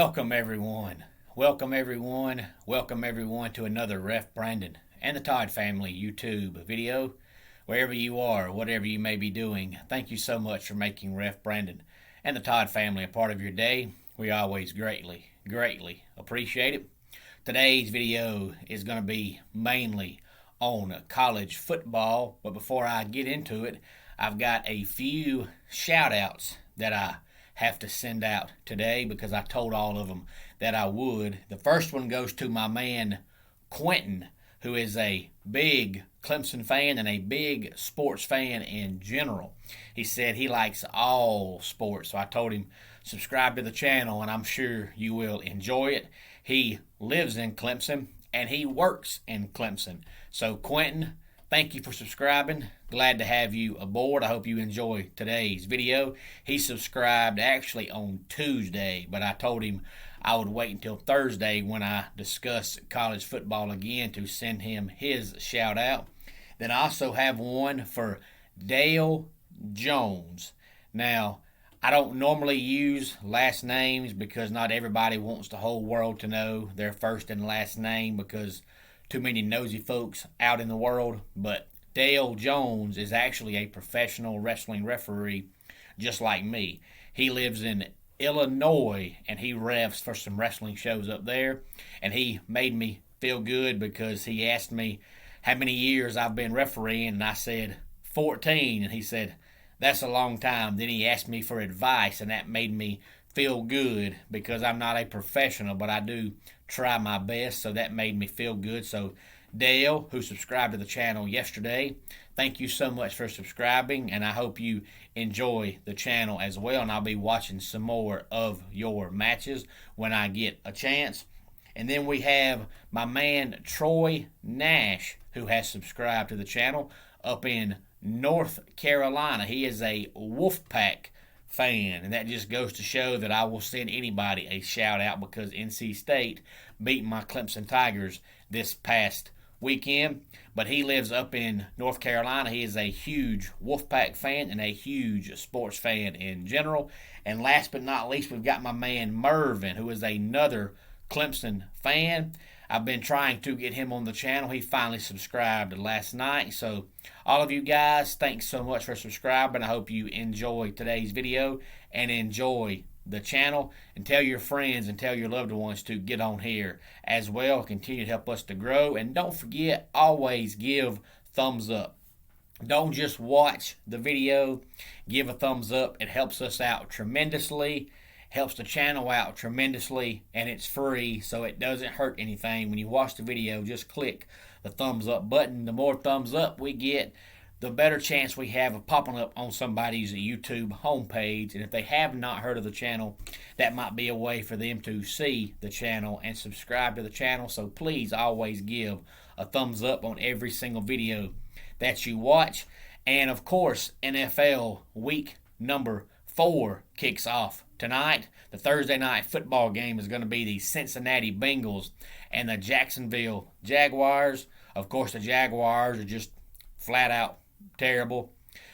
Welcome everyone. Welcome everyone. Welcome everyone to another Ref Brandon and the Todd Family YouTube video. Wherever you are, whatever you may be doing, thank you so much for making Ref Brandon and the Todd Family a part of your day. We always greatly appreciate it. Today's video is going to be mainly on college football, but before I get into it, I've got a few shout outs that I have to send out today because I told all of them that I would. The first one goes to my man Quentin, who is a big Clemson fan and a big sports fan in general. He said he likes all sports, so I told him subscribe to the channel and I'm sure you will enjoy it. He lives in Clemson and he works in Clemson. So Quentin, thank you for subscribing. Glad to have you aboard. I hope you enjoy today's video. He subscribed actually on Tuesday, but I told him I would wait until Thursday when I discuss college football again to send him his shout out. Then I also have one for Dale Jones. Now, I don't normally use last names because not everybody wants the whole world to know their first and last name because too many nosy folks out in the world, but Dale Jones is actually a professional wrestling referee just like me. He lives in Illinois and he refs for some wrestling shows up there, and he made me feel good because he asked me how many years I've been refereeing, and I said 14, and he said that's a long time. Then he asked me for advice, and that made me feel good because I'm not a professional, but I do try my best, so that made me feel good. So Dale, who subscribed to the channel yesterday, thank you so much for subscribing, and I hope you enjoy the channel as well, and I'll be watching some more of your matches when I get a chance. And then we have my man Troy Nash, who has subscribed to the channel up in North Carolina. He is a Wolfpack fan, and that just goes to show that I will send anybody a shout out because NC State beat my Clemson Tigers this past weekend. But he lives up in North Carolina. He is a huge Wolfpack fan and a huge sports fan in general. And last but not least, we've got my man Mervin, who is another Clemson fan. I've been trying to get him on the channel. He finally subscribed last night. So all of you guys, thanks so much for subscribing. I hope you enjoy today's video and enjoy the channel, and tell your friends and tell your loved ones to get on here as well. Continue to help us to grow, and don't forget, always give thumbs up. Don't just watch the video, give a thumbs up. It helps us out tremendously, helps the channel out tremendously, and it's free, so it doesn't hurt anything. When you watch the video, just click the thumbs up button. The more thumbs up we get, the better chance we have of popping up on somebody's YouTube homepage. And if they have not heard of the channel, that might be a way for them to see the channel and subscribe to the channel. So please always give a thumbs up on every single video that you watch. And of course, NFL week number 4 kicks off tonight. The Thursday night football game is going to be the Cincinnati Bengals and the Jacksonville Jaguars. Of course, the Jaguars are just flat out terrible.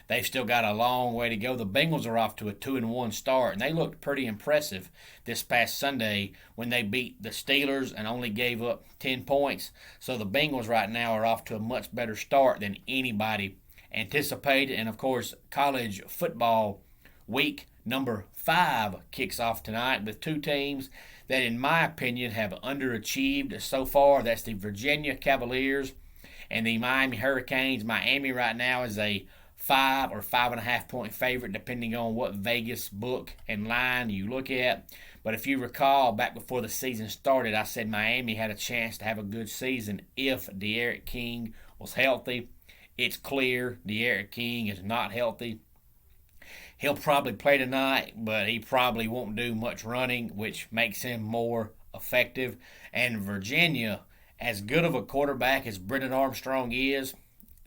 They've still got a long way to go. The Bengals are off to a 2-1 start, and they looked pretty impressive this past Sunday when they beat the Steelers and only gave up 10 points. So the Bengals right now are off to a much better start than anybody anticipated. And of course, college football week number 5 kicks off tonight with two teams that, in my opinion, have underachieved so far. That's the Virginia Cavaliers and the Miami Hurricanes. Miami right now is a 5 or 5.5 point favorite, depending on what Vegas book and line you look at. But if you recall, back before the season started, I said Miami had a chance to have a good season if De'Aaron King was healthy. It's clear De'Aaron King is not healthy. He'll probably play tonight, but he probably won't do much running, which makes him more effective. And Virginia, as good of a quarterback as Brennan Armstrong is,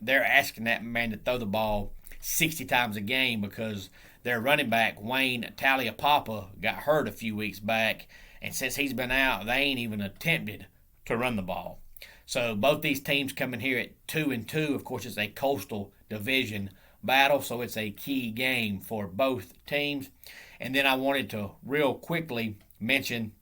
they're asking that man to throw the ball 60 times a game because their running back, Wayne Tagliapapa, got hurt a few weeks back, and since he's been out, they ain't even attempted to run the ball. So both these teams coming here at 2-2. Of course, it's a Coastal Division battle, so it's a key game for both teams. And then I wanted to real quickly mention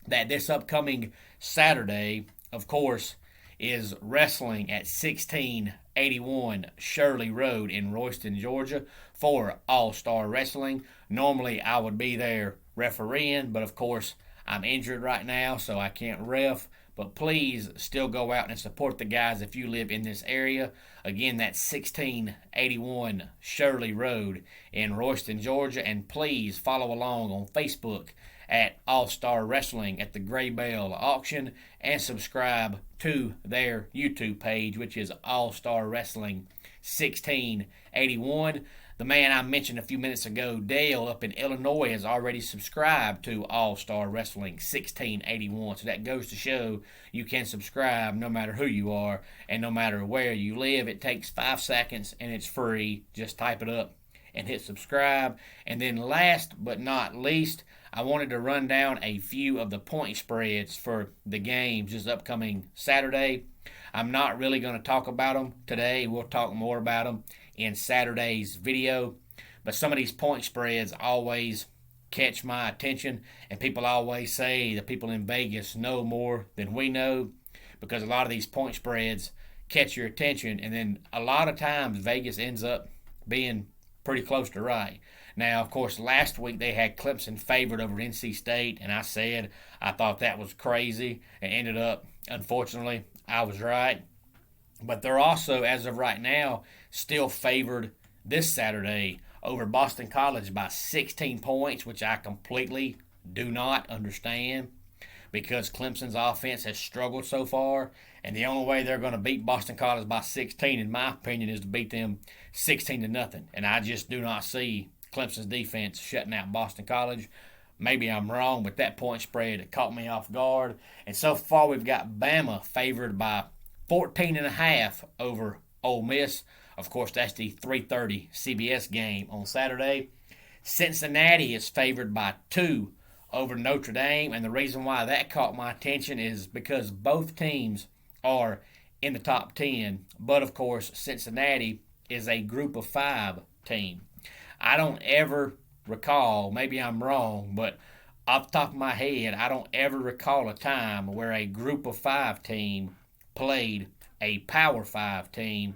that this upcoming Saturday, of course, is wrestling at 1681 Shirley Road in Royston, Georgia for All Star Wrestling. Normally, I would be there refereeing, but of course, I'm injured right now, so I can't ref. But please still go out and support the guys if you live in this area. Again, that's 1681 Shirley Road in Royston, Georgia. And please follow along on Facebook at All Star Wrestling at the Gray Bell Auction and subscribe to their YouTube page, which is All Star Wrestling 1681. The man I mentioned a few minutes ago, Dale, up in Illinois, has already subscribed to All Star Wrestling 1681. So that goes to show you can subscribe no matter who you are and no matter where you live. It takes 5 seconds and it's free. Just type it up and hit subscribe. And then last but not least, I wanted to run down a few of the point spreads for the games this upcoming Saturday. I'm not really going to talk about them today. We'll talk more about them in Saturday's video. But some of these point spreads always catch my attention, and people always say the people in Vegas know more than we know, because a lot of these point spreads catch your attention, and then a lot of times Vegas ends up being pretty close to right. Now, of course, last week they had Clemson favored over NC State, and I said I thought that was crazy, and ended up, unfortunately, I was right. But they're also, as of right now, still favored this Saturday over Boston College by 16 points, which I completely do not understand, because Clemson's offense has struggled so far, and the only way they're going to beat Boston College by 16, in my opinion, is to beat them 16-0. And I just do not see Clemson's defense shutting out Boston College. Maybe I'm wrong, but that point spread it caught me off guard. And so far we've got Bama favored by 14.5 over Ole Miss. Of course, that's the 3:30 CBS game on Saturday. Cincinnati is favored by 2 over Notre Dame, and the reason why that caught my attention is because both teams are in the top 10, but of course Cincinnati is a group of 5 team. I don't ever recall, maybe I'm wrong, but off the top of my head, I don't ever recall a time where a group of 5 team played a Power 5 team,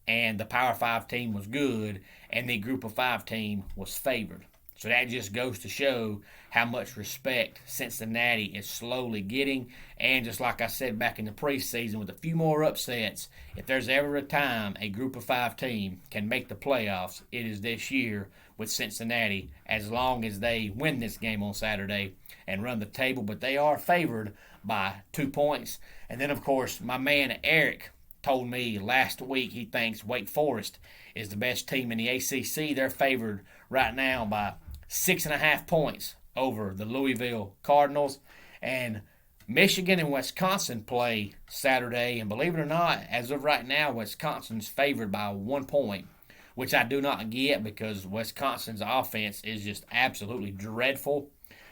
and the Power 5 team was good, and the Group of 5 team was favored. So that just goes to show how much respect Cincinnati is slowly getting. And just like I said back in the preseason, with a few more upsets, if there's ever a time a Group of 5 team can make the playoffs, it is this year with Cincinnati, as long as they win this game on Saturday and run the table. But they are favored by 2 points. And then, of course, my man Eric told me last week he thinks Wake Forest is the best team in the ACC. They're favored right now by 6.5 points over the Louisville Cardinals. And Michigan and Wisconsin play Saturday, and believe it or not, as of right now, Wisconsin's favored by 1 point, which I do not get, because Wisconsin's offense is just absolutely dreadful.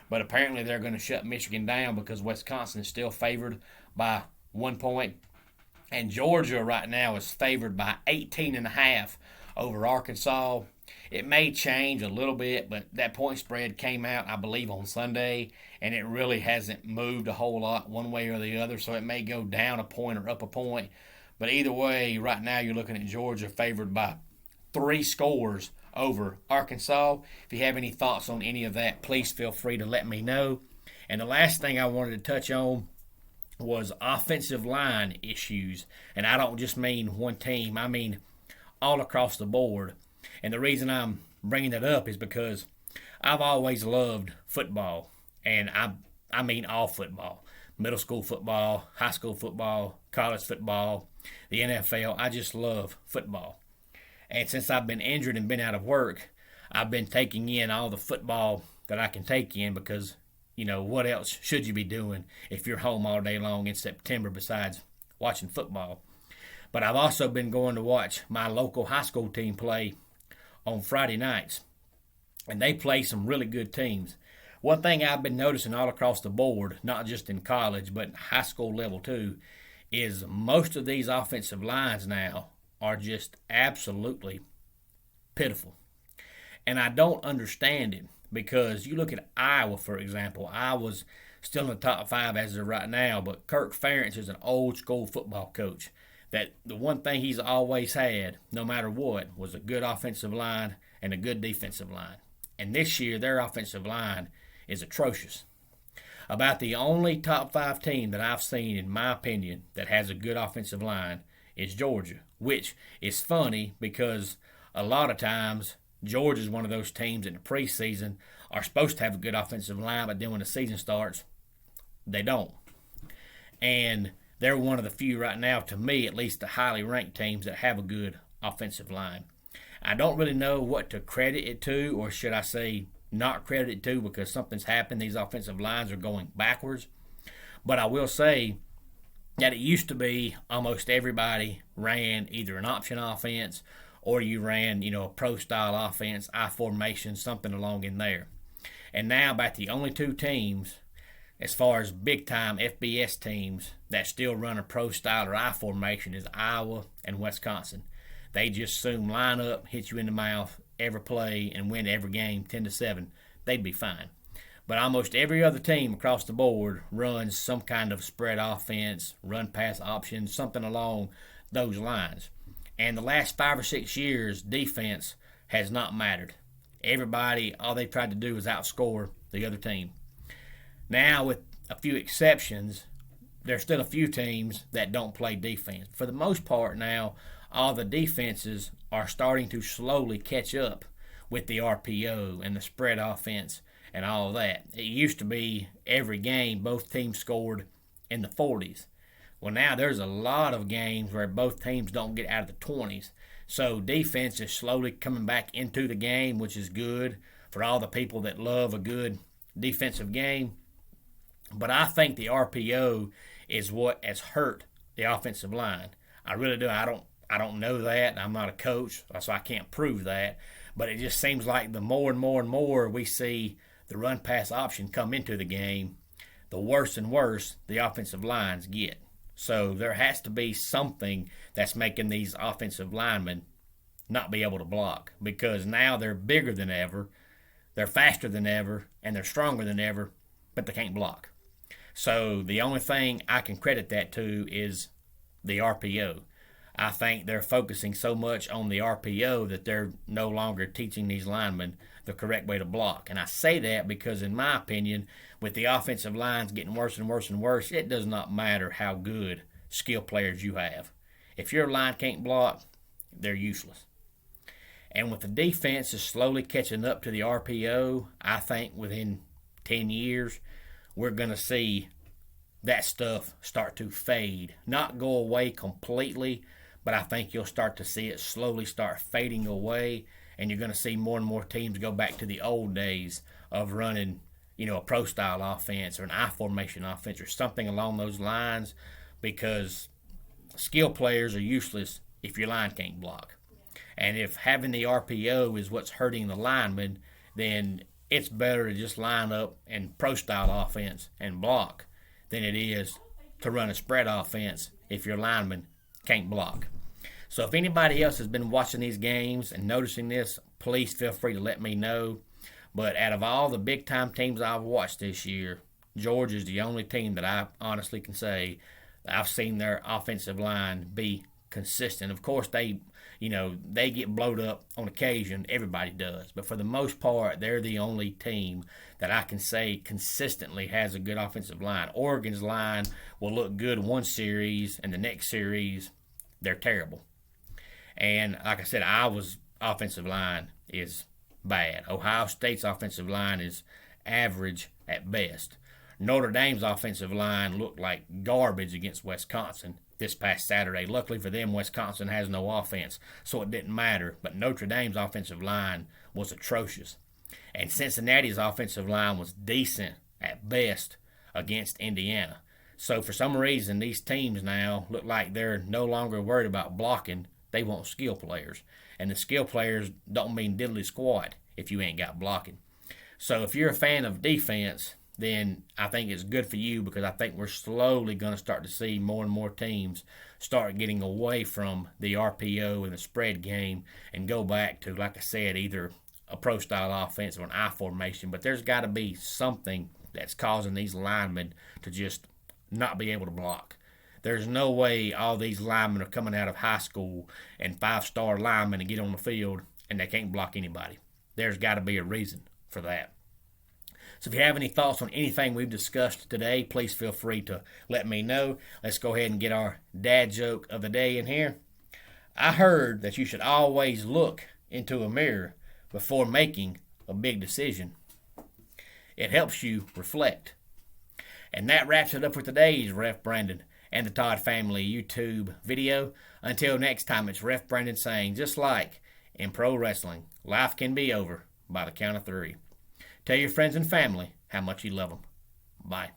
But apparently they're going to shut Michigan down, because Wisconsin is still favored by 1 point. And Georgia right now is favored by 18.5 over Arkansas. It may change a little bit, but that point spread came out, I believe, on Sunday, and it really hasn't moved a whole lot one way or the other, so it may go down a point or up a point. But either way, right now you're looking at Georgia favored by 3 scores over Arkansas. If you have any thoughts on any of that, please feel free to let me know. And the last thing I wanted to touch on was offensive line issues. And I don't just mean one team, I mean all across the board. And the reason I'm bringing that up is because I've always loved football. And I mean all football. Middle school football, high school football, college football, the NFL. I just love football. And since I've been injured and been out of work, I've been taking in all the football that I can take in, because, you know, what else should you be doing if you're home all day long in September besides watching football? But I've also been going to watch my local high school team play on Friday nights, and they play some really good teams. One thing I've been noticing all across the board, not just in college but high school level too, is most of these offensive lines now are just absolutely pitiful. And I don't understand it, because you look at Iowa, for example. Iowa's still in the top 5 as of right now. But Kirk Ferentz is an old school football coach. That the one thing he's always had, no matter what, was a good offensive line and a good defensive line. And this year, their offensive line is atrocious. About the only top 5 team that I've seen, in my opinion, that has a good offensive line is Georgia, which is funny because a lot of times Georgia is one of those teams in the preseason are supposed to have a good offensive line, but then when the season starts, they don't. And they're one of the few right now, to me at least, the highly ranked teams that have a good offensive line. I don't really know what to credit it to, or should I say not credit it to, because something's happened. These offensive lines are going backwards. But I will say that it used to be almost everybody ran either an option offense or you ran, a pro-style offense, I formation, something along in there. And now about the only 2 teams, as far as big-time FBS teams, that still run a pro-style or I formation is Iowa and Wisconsin. They just soon line up, hit you in the mouth every play, and win every game 10-7. They'd be fine. But almost every other team across the board runs some kind of spread offense, run-pass option, something along those lines. And the last 5 or 6 years, defense has not mattered. Everybody, all they've tried to do is outscore the other team. Now, with a few exceptions, there's still a few teams that don't play defense. For the most part now, all the defenses are starting to slowly catch up with the RPO and the spread offense and all of that. It used to be every game both teams scored in the 40s. Well, now there's a lot of games where both teams don't get out of the 20s. So defense is slowly coming back into the game, which is good for all the people that love a good defensive game. But I think the RPO is what has hurt the offensive line. I really do. I don't know that. I'm not a coach, so I can't prove that. But it just seems like the more and more we see the run-pass option come into the game, the worse and worse the offensive lines get. So there has to be something that's making these offensive linemen not be able to block, because now they're bigger than ever, they're faster than ever, and they're stronger than ever, but they can't block. So the only thing I can credit that to is the RPO. I think they're focusing so much on the RPO that they're no longer teaching these linemen the correct way to block. And I say that because, in my opinion, with the offensive lines getting worse and worse and worse, it does not matter how good skill players you have. If your line can't block, they're useless. And with the defense is slowly catching up to the RPO, I think within 10 years, we're going to see that stuff start to fade. Not go away completely, but I think you'll start to see it slowly start fading away, and you're going to see more and more teams go back to the old days of running, a pro-style offense or an I-formation offense or something along those lines, because skill players are useless if your line can't block. And if having the RPO is what's hurting the lineman, then it's better to just line up in pro-style offense and block than it is to run a spread offense if your lineman can't block. So if anybody else has been watching these games and noticing this, please feel free to let me know. But out of all the big-time teams I've watched this year, Georgia's the only team that I honestly can say I've seen their offensive line be consistent. Of course, they get blowed up on occasion. Everybody does. But for the most part, they're the only team that I can say consistently has a good offensive line. Oregon's line will look good one series, and the next series, they're terrible. And like I said, Iowa's offensive line is bad. Ohio State's offensive line is average at best. Notre Dame's offensive line looked like garbage against Wisconsin this past Saturday. Luckily for them, Wisconsin has no offense, so it didn't matter. But Notre Dame's offensive line was atrocious. And Cincinnati's offensive line was decent at best against Indiana. So for some reason, these teams now look like they're no longer worried about blocking. They want skill players. And the skill players don't mean diddly squat if you ain't got blocking. So if you're a fan of defense, then I think it's good for you, because I think we're slowly going to start to see more and more teams start getting away from the RPO and the spread game and go back to, like I said, either a pro-style offense or an I formation. But there's got to be something that's causing these linemen to just not be able to block. There's no way all these linemen are coming out of high school and 5-star linemen and get on the field and they can't block anybody. There's got to be a reason for that. So if you have any thoughts on anything we've discussed today, please feel free to let me know. Let's go ahead and get our dad joke of the day in here. I heard that you should always look into a mirror before making a big decision. It helps you reflect. And that wraps it up for today's Ref Brandon and the Todd Family YouTube video. Until next time, it's Ref Brandon saying, just like in pro wrestling, life can be over by the count of 3. Tell your friends and family how much you love them. Bye.